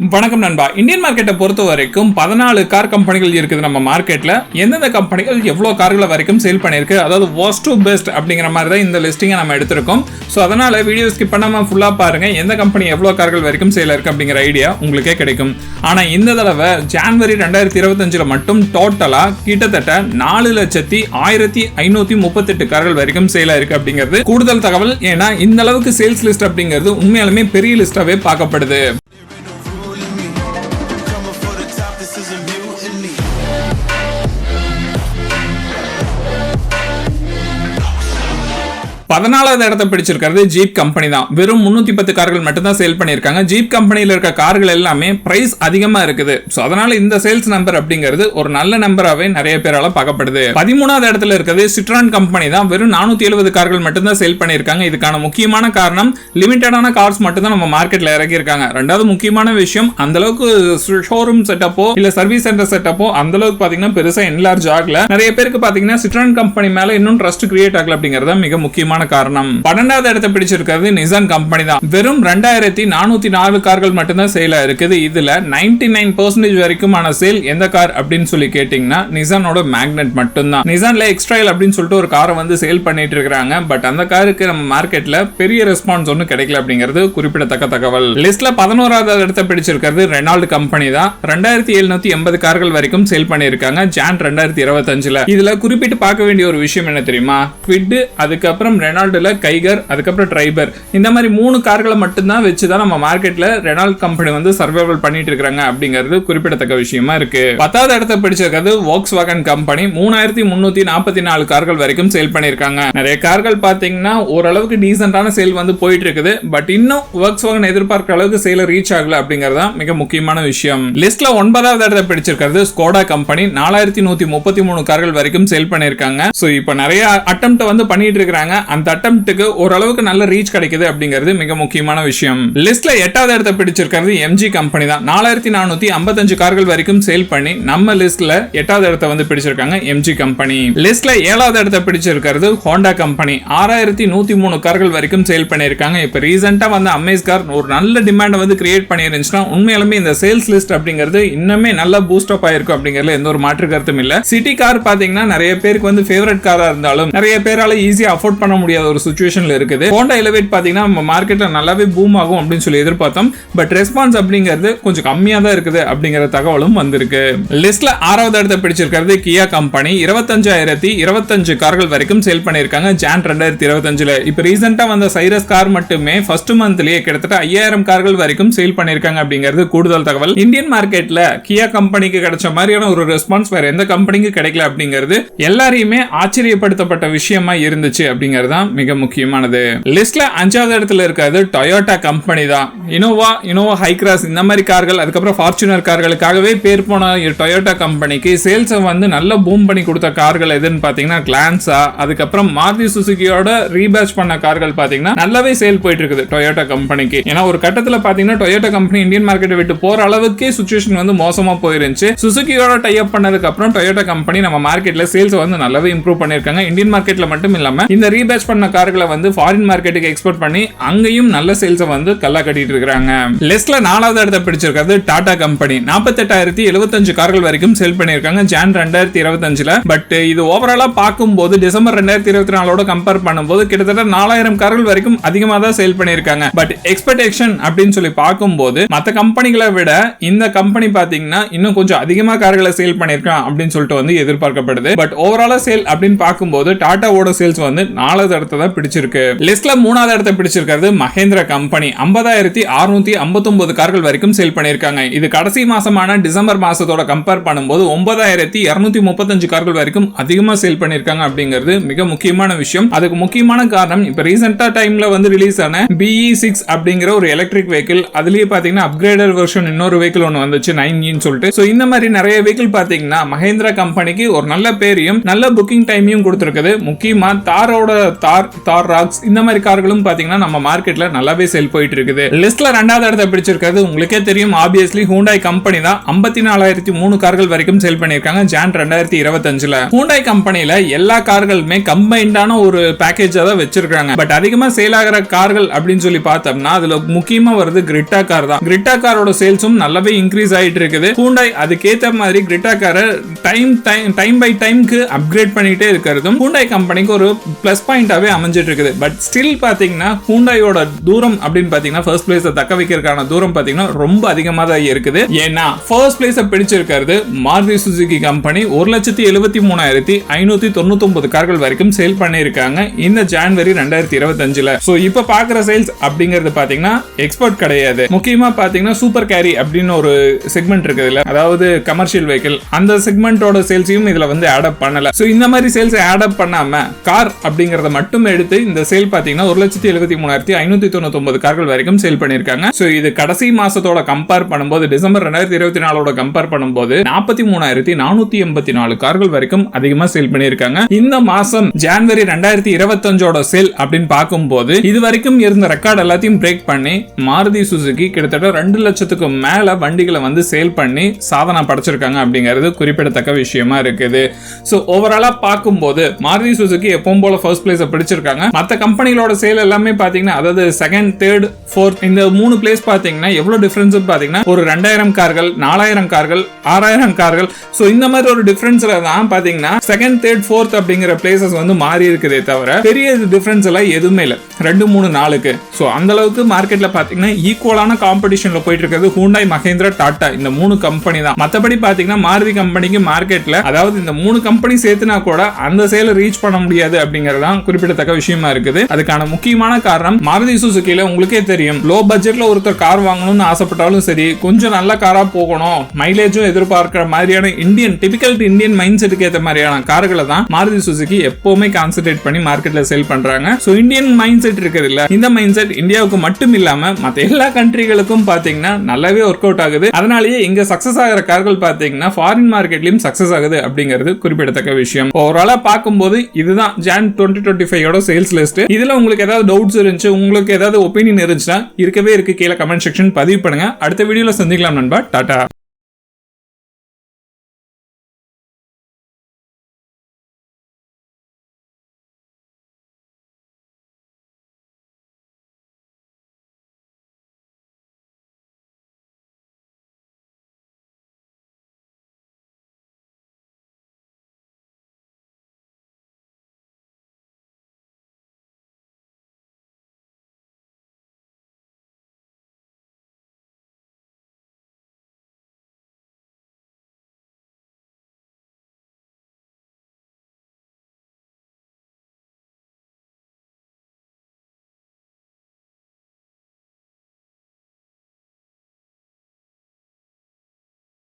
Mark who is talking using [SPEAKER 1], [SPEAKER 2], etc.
[SPEAKER 1] வணக்கம் நண்பா. இந்தியன் மார்க்கெட்டை பொறுத்த வரைக்கும் 14 கார் கம்பெனிகள் இருக்குது நம்ம மார்க்கெட்ல. எந்தெந்த கம்பெனிகள் எவ்வளவு கார்களை வரைக்கும் சேல் பண்ணிருக்கு, அதாவது worst to best அப்படிங்கிற மாதிரி தான் இந்த லிஸ்டிங்கை நம்ம எடுத்திருக்கோம். ஸோ அதனால வீடியோ ஸ்கிப் பண்ணாம ஃபுல்லா பாருங்க. எந்த கம்பெனி எவ்வளவு கார்கள் வரைக்கும் சேல் இருக்கு அப்படிங்கிற ஐடியா உங்களுக்கே கிடைக்கும். ஆனா இந்த தடவை ஜனவரி 2025 மட்டும் டோட்டலா கிட்டத்தட்ட 4,1538 கார்கள் வரைக்கும் சேல் இருக்கு அப்படிங்கிறது கூடுதல் தகவல். ஏன்னா இந்த அளவுக்கு சேல்ஸ் லிஸ்ட் அப்படிங்கிறது உண்மையாலுமே பெரிய லிஸ்டாவே பார்க்கப்படுது. 14வது இடத்தை பிடிச்சிருக்கிறது ஜீப் கம்பெனி தான். வெறும் 310 கார்கள் மட்டும் தான் சேல் பண்ணியிருக்காங்க. ஜீப் கம்பெனியில் இருக்க கார்கள் எல்லாமே பிரைஸ் அதிகமா இருக்குது. ஸோ அதனால இந்த சேல்ஸ் நம்பர் அப்படிங்கிறது ஒரு நல்ல நம்பராகவே நிறைய பேரால பார்க்கப்படுது. 13வது இடத்துல இருக்கிறது சிட்ரான் கம்பெனி தான். வெறும் 470 கார்கள் மட்டும் தான் சேல் பண்ணியிருக்காங்க. இதுக்கான முக்கியமான காரணம் லிமிட்டடான கார்ஸ் மட்டும் தான் நம்ம மார்க்கெட்ல இறக்கியிருக்காங்க. ரெண்டாவது முக்கியமான விஷயம், அந்த அளவுக்கு ஷோரூம் செட்டப்போ இல்ல சர்வீஸ் சென்டர் செட்டப்போ அந்த அளவுக்கு பாத்தீங்கன்னா பெருசா என்லார்ஜ் ஆகல. நிறைய பேருக்கு பாத்தீங்கன்னா சிட்ரான் கம்பெனி மேல இன்னும் ட்ரஸ்ட் கிரியேட் ஆகல அப்படிங்கறத மிக முக்கியமான காரணம். 12வது இடத்தை பிடிச்சிருக்கிறது நிசான் கம்பெனி தான். வெறும் 2404 கார்கள் மட்டும்தான் சேல் இருக்குது. இதுல 99% வரைக்குமான சேல் எந்த கார் அப்படின்னு சொல்லி கேட்டீங்கன்னா நிசானோட மேக்னெட் மட்டும்தான். நிசான்ல எக்ஸ்ட்ராயில் அப்படின்னு சொல்லிட்டு ஒரு காரை வந்து சேல் பண்ணிட்டு இருக்காங்க. பட் அந்த காருக்கு நம்ம மார்க்கெட்ல பெரிய ரெஸ்பான்ஸ் ஒன்றும் கிடைக்கல அப்படிங்கிறது குறிப்பிடத்தக்க தகவல். லிஸ்ட்ல 11வது இடத்தை பிடிச்சிருக்கிறது ரெனால்ட் கம்பெனி தான். 2780 கார்கள் வரைக்கும் சேல் பண்ணியிருக்காங்க ஜான் 2025. இதுல குறிப்பிட்டு பார்க்க வேண்டிய ஒரு விஷயம் என்ன தெரியுமா? குவிட், அதுக்கப்புறம் ரெனால்ட்ல கைகர், அதுக்கப்புறம் ட்ரைபர், இந்த மாதிரி 3 கார்களை மட்டும்தான் வச்சுதான் நம்ம மார்க்கெட்ல ரெனால்ட் கம்பெனி வந்து சர்வைவல் பண்ணிட்டு இருக்காங்க அப்படிங்கிறது குறிப்பிடத்தக்க விஷயமா இருக்கு. 10வது இடத்தை பிடிச்சிருக்கிறது Volkswagen கம்பெனி. 3344 கார்கள் வரைக்கும் சேல் பண்ணிருக்காங்க. நிறைய கார்கள் பாத்தீங்கன்னா ஓரளவுக்கு டீசென்டான சேல் வந்து போயிட்டு இருக்குது. பட் இன்னும் Volkswagen எதிர்பார்க்கிற அளவுக்கு சேல ரீச் ஆகல அப்படிங்கறத மிக முக்கியமான விஷயம். லிஸ்ட்ல 9வது இடத்தை பிடிச்சிருக்கிறது ஸ்கோடா கம்பெனி. 4133 கார்கள் வரைக்கும் சேல் பண்ணிருக்காங்க. சோ இப்போ நிறைய அட்டெம்ப்ட் வந்து பண்ணிட்டு இருக்காங்க. அந்த அட்டெம்ப்ட்க்கு ஓரளவுக்கு நல்ல ரீச் கிடைக்குது அப்படிங்கிறது மிக முக்கியமான விஷயம். லிஸ்ட்ல 8வது இடத்தை பிடிச்சிருக்கிறது MG கம்பெனி தான். 4455 கார்கள் வரைக்கும் சேல் பண்ணி நம்ம லிஸ்ட்ல 8வது இடத்தை வந்து பிடிச்சிருக்காங்க MG கம்பெனி. லிஸ்ட்ல 7வது இடத்தை பிடிச்சிருக்கிறது ஹோண்டா கம்பெனி. 6103 கார்கள் வரைக்கும் சேல் பண்ணிருக்காங்க. இப்ப ரீசெண்டா வந்து அமேஸ் கார் ஒரு நல்ல டிமாண்ட் வந்து கிரியேட் பண்ணிருந்துச்சுன்னா உண்மையாலுமே இந்த சேல்ஸ் லிஸ்ட் அப்படிங்கிறது இன்னுமே நல்ல பூஸ்ட் அப் ஆயிருக்கும் அப்படிங்கிறதுல எந்த ஒரு மாற்று கருத்தும் இல்ல. சிட்டி கார் பாத்தீங்கன்னா நிறைய பேருக்கு வந்து ஃபேவரட் காரா இருந்தாலும் நிறைய பேரால ஈஸியா அஃபோர்ட் பண்ண முடியாத ஒரு சிச்சுவேஷன்ல இருக்குது. ஹோண்டா எலிவேட் பாத்தீங்கன்னா நம்ம மார்க்கெட்ல நல்லாவே பூம் ஆகும் அப்படின்னு சொல்லி எதிர்பார்த்தோம். பட் ரெஸ்பான்ஸ் அப்படிங்கிறது கொஞ்சம் கம்மியா தான் இருக்குது அப்படிங்கிற தகவலும் வந்திருக்கு. லிஸ்ட்ல 6வது இடத்தை பிடிச்சிருக்கிறது கியா கம்பெனி. 25025 கார்கள் வரைக்கும் சேல் பண்ணிருக்காங்க ஜான் 2025. இப்ப ரீசெண்டா வந்த சைரஸ் கார் மட்டுமே ஃபர்ஸ்ட் மந்த்லயே கிட்டத்தட்ட 5000 கார்கள் வரைக்கும் சேல் பண்ணிருக்காங்க அப்படிங்கிறது கூடுதல் தகவல். இந்தியன் மார்க்கெட்ல கியா கம்பெனிக்கு கிடைச்ச மாதிரியான ஒரு ரெஸ்பான்ஸ் வேற எந்த கம்பெனிக்கு கிடைக்கல அப்படிங்கிறது எல்லாரையுமே ஆச்சரியப்படுத்தப்பட்ட விஷயமா இருந்துச்சு அப்படிங்கிறது மிக முக்கியமானது. லிஸ்ட்ல 5வது இடத்துல இருக்கிறது டொயோட்டா கம்பெனி தான். இனோவா ஹைக்ராஸ் இந்த மாதிரி கார்கள், அதுக்கப்புறம் ஃபார்ச்சுனர் கார்களுக்காகவே பேர் போன டொயோட்டா கம்பெனிக்கு சேல்ஸ் வந்து நல்ல பூம் பண்ணி கொடுத்த கார்கள் எதுன்னு பாத்தீங்கன்னா கிளான்ஸா, அதுக்கப்புறம் மாருதி சுசுகியோட ரீபேட்ச் பண்ண கார்கள் பாத்தீங்கன்னா நல்லாவே சேல் போயிட்டு இருக்குது டொயோட்டா கம்பெனிக்கு. ஏன்னா ஒரு கட்டத்துல பாத்தீங்கன்னா டொயோட்டா கம்பெனி இந்தியன் மார்க்கெட்டை விட்டு போற அளவுக்கே சிச்சுவேஷன் வந்து மோசமா போயிருந்துச்சு. சுசுகியோட டை அப் பண்ணதுக்கு அப்புறம் டொயோட்டா கம்பெனி நம்ம மார்க்கெட்ல சேல்ஸ் வந்து நல்லாவே இம்ப்ரூவ் பண்ணிருக்காங்க. இந்தியன் மார்க்கெட்ல மட்டும் இல்லாம இந்த ரீபேட்ச் பண்ண கார்களை வந்து ஃபாரின் மார்க்கெட்டுக்கு எக்ஸ்போர்ட் பண்ணி அங்கேயும் நல்ல சேல்ஸ் வந்து கல்லா கட்டிட்டு இருக்காங்க. லிஸ்ட்ல 4வது இடத்தை பிடிச்சிருக்கிறது டாடா கம்பெனி. 48075 கார்கள் வரைக்கும் சேல் பண்ணிருக்காங்க ஜான் 2025. பட் இது ஓவராலா பார்க்கும்போது டிசம்பர் 2024 கம்பேர் பண்ணும்போது கிட்டத்தட்ட 4000 கார்கள் வரைக்கும் அதிகமா தான் சேல் பண்ணிருக்காங்க. பட் எக்ஸ்பெக்டேஷன் அப்படின்னு சொல்லி பார்க்கும்போது மற்ற கம்பெனிகளை விட இந்த கம்பெனி பாத்தீங்கன்னா இன்னும் கொஞ்சம் அதிகமா கார்களை சேல் பண்ணிருக்கான் அப்படின்னு சொல்லிட்டு வந்து எதிர்பார்க்கப்படுது. பட் ஓவராலா சேல் அப்படின்னு பார்க்கும்போது டாடாவோட சேல்ஸ் வந்து 4வது இடத்தை தான் பிடிச்சிருக்கு. லிஸ்ட்ல 3வது இடத்தை பிடிச்சிருக்கிறது மஹேந்திரா கம்பெனி. 50659 கார்கள் வரைக்கும் சேல் பண்ணிருக்காங்க. இது கடைசி மாசமான டிசம்பர் மாசத்தோட கம்பேர் பண்ணும்போது 9235 கார்கள் வரைக்கும் அதிகமா சேல் பண்ணிருக்காங்க அப்படிங்கிறது மிக முக்கியமான விஷயம். அதுக்கு முக்கியமான காரணம் இப்ப ரீசெண்டா டைம்ல வந்து ரிலீஸ் ஆன BE6 அப்படிங்கிற ஒரு எலக்ட்ரிக் வெஹிக்கிள். அதுலயே பாத்தீங்கன்னா அப்கிரேடட் வெர்ஷன் இன்னொரு வெஹிக்கிள் ஒன்னு வந்துச்சு 9E சொல்லிட்டு. சோ இந்த மாதிரி நிறைய வெஹிக்கிள் பாத்தீங்கன்னா மஹேந்திரா கம்பெனிக்கு ஒரு நல்ல பேரையும் நல்ல புக்கிங் டைமையும் கொடுத்திருக்குது. முக்கியமா தாரோட தார் ராக்ஸ் இந்த மாதிரி கார்களும் பாத்தீங்கன்னா நம்ம மார்க்கெட்ல நல்லாவே சேல் போயிட்டு இருக்குது. லிஸ்ட்ல ரெண்டாவது இடத்தை பிடிச்சிருக்கிறது உங்களுக்கே தெரியும், ஆப்வியஸ்லி ஹூண்டாய் கம்பெனி தான். 54,003 கார்கள் வரைக்கும் சேல் பண்ணிருக்காங்க ஜான் 2025. ஹூண்டாய் கம்பெனில எல்லா கார்களுமே கம்பைன்டான ஒரு பேக்கேஜா தான் வச்சிருக்காங்க. பட் அதிகமா சேல் ஆகிற கார்கள் அப்படின்னு சொல்லி பார்த்தோம்னா அதுல முக்கியமா வருது கிரிட்டா கார் தான். கிரிட்டா காரோட சேல்ஸும் நல்லாவே இன்க்ரீஸ் ஆயிட்டு இருக்குது. ஹூண்டாய் அதுக்கேற்ற மாதிரி கிரிட்டா காரை டைம் பை டைம்க்கு அப்கிரேட் பண்ணிட்டே இருக்கிறதும் ஹூண்டாய் கம்பெனிக்கு ஒரு பிளஸ் பாயிண்டாவே அமைஞ்சிட்டு இருக்குது. பட் ஸ்டில் பாத்தீங்கன்னா ஹூண்டாயோட தூரம் அப்படின்னு பாத்தீங்கன்னா ஃபர்ஸ்ட் பிளேஸ் தக்க வைக்கிறதுக்கான தூரம் பாத்தீங்கன்னா ரொம்ப அதிகமா தான் இருக்குது. ஏன்னா ஃபர்ஸ்ட் பிளேஸ் பிடிச்சிருக்கிறது மாருதி சுசுகி கம்பெனி 1,73,599 கார்கள் வரைக்கும் சேல் பண்ணிருக்காங்க இந்த ஜனவரி 2025. சோ இப்ப பாக்குற சேல்ஸ் அப்படிங்கிறது பாத்தீங்கன்னா எக்ஸ்போர்ட் கிடையாது. முக்கியமா பாத்தீங்கன்னா சூப்பர் கேரி அப்படின்னு ஒரு செக்மெண்ட் இருக்குதுல, அதாவது கமர்ஷியல் வெஹிக்கிள், அந்த செக்மெண்டோட சேல்ஸையும் இதுல வந்து ஆட் அப் பண்ணல. சோ இந்த மாதிரி சேல்ஸ் ஆட் அப் பண்ணாம கார் அப்படிங்கறத மட்டும் எடுத்து இந்த சேல் பாத்தீங்கன்னா 1,73,599 கார்கள் வரைக்கும் சேல் பண்ணிருக்காங்க. சோ இது கடைசி மாசத்தோட கம்பேர் பண்ணும்போது டிசம்பர் 2024 கம்பேர் பண்ணும்போது 43,484 கார்கள் வரைக்கும் அதிகமா சேல் பண்ணிருக்காங்க. இந்த மாசம் ஜனவரி 2025 சேல் அப்படின்னு பார்க்கும்போது இது வரைக்கும் இருந்த ரெக்கார்ட் எல்லாத்தையும் பிரேக் பண்ணி மாருதி சுசுகி கிட்டத்தட்ட 2 லட்சத்துக்கு மேல வண்டிகளை வந்து சேல் பண்ணி சாதனை படைச்சிருக்காங்க அப்படிங்கிறது குறிப்பிடத்தக்க விஷயமா இருக்குது. சோ ஓவராலா பார்க்கும்போது மாருதி சுசுகி எப்பவும் போல ஃபர்ஸ்ட் பிளேஸ் பிடிச்சிருக்காங்க. மற்ற கம்பெனிகளோட சேல் எல்லாமே பாத்தீங்கன்னா அதாவது செகண்ட், தேர்ட், ஃபோர்த் இந்த 3 பிளேஸ் பாத்தீங்கன்னா எவ்வளவு டிஃபரன்ஸ் பாத்தீங்கன்னா ஒரு 2000 கார்கள், 4000 கார்கள், 6000 கார்கள். சோ இந்த மாதிரி ஒரு டிஃபரன்ஸ்ல தான் பாத்தீங்கன்னா செகண்ட், தேர்ட், ஃபோர்த் அப்படிங்கிற பிளேசஸ் வந்து மாறி இருக்குதே தவிர பெரிய டிஃபரன்ஸ் எல்லாம் எதுவுமே இல்ல 2-3-4க்கு. சோ அந்த அளவுக்கு மார்க்கெட்ல பாத்தீங்கன்னா ஈக்குவலான காம்படிஷன்ல போயிட்டு இருக்கிறது ஹூண்டாய், மஹேந்திரா, டாடா இந்த 3 கம்பெனி தான். மத்தபடி பாத்தீங்கன்னா மாருதி கம்பெனிக்கு மார்க்கெட்ல அதாவது இந்த 3 கம்பெனி சேர்த்துனா கூட அந்த சேல ரீச் பண்ண முடியாது அப்படிங்கறதான் குறிப்பிடத்தக்க விஷயமா இருக்குது. அதுக்கான முக்கியமான காரணம் மாருதி சுசுகில உங்களுக்கே தெரியும், லோ பட்ஜெட்ல ஒருத்தர் கார் வாங்கணும்னு ஆசைப்பட்டாலும் சரி, கொஞ்சம் நல்ல காரா போகணும், மைலேஜும் எதிர்பார்க்கிற மாதிரியான டிபிக்கல் இந்தியன் மைண்ட் செட்டுக்கு ஏற்ற மாதிரியான கார்களை தான் மாருதி சுசுகி எப்பவுமே கான்சென்ட்ரேட் பண்ணி மார்க்கெட்ல சேல் பண்றாங்க. சோ இந்தியன் மைண்ட் செட் இருக்குது இல்ல, இந்த மைண்ட் செட் இந்தியாவுக்கு மட்டும் இல்லாம மத்த எல்லா கண்ட்ரிகளுக்கும் பாத்தீங்கன்னா நல்லாவே ஒர்க் அவுட் ஆகுது. அதனாலேயே இங்க சக்சஸ் ஆகிற கார்கள் பாத்தீங்கன்னா ஃபாரின் மார்க்கெட்லயும் சக்சஸ் ஆகுது அப்படிங்கிறது குறிப்பிடத்தக்க விஷயம். ஓவராலா பார்க்கும்போது இதுதான் ஜான் 2025 சேல்ஸ் லிஸ்ட். இதுல உங்களுக்கு ஏதாவது டவுட்ஸ் இருந்துச்சு, உங்களுக்கு ஏதாவது ஒப்பீனியன் இருந்துச்சுன்னா இருக்கவே இருக்கு கீழே கமெண்ட் செக்ஷன் பதிவு பண்ணுங்க. அடுத்த வீடியோல சந்திக்கலாம் நண்பா. டாடா.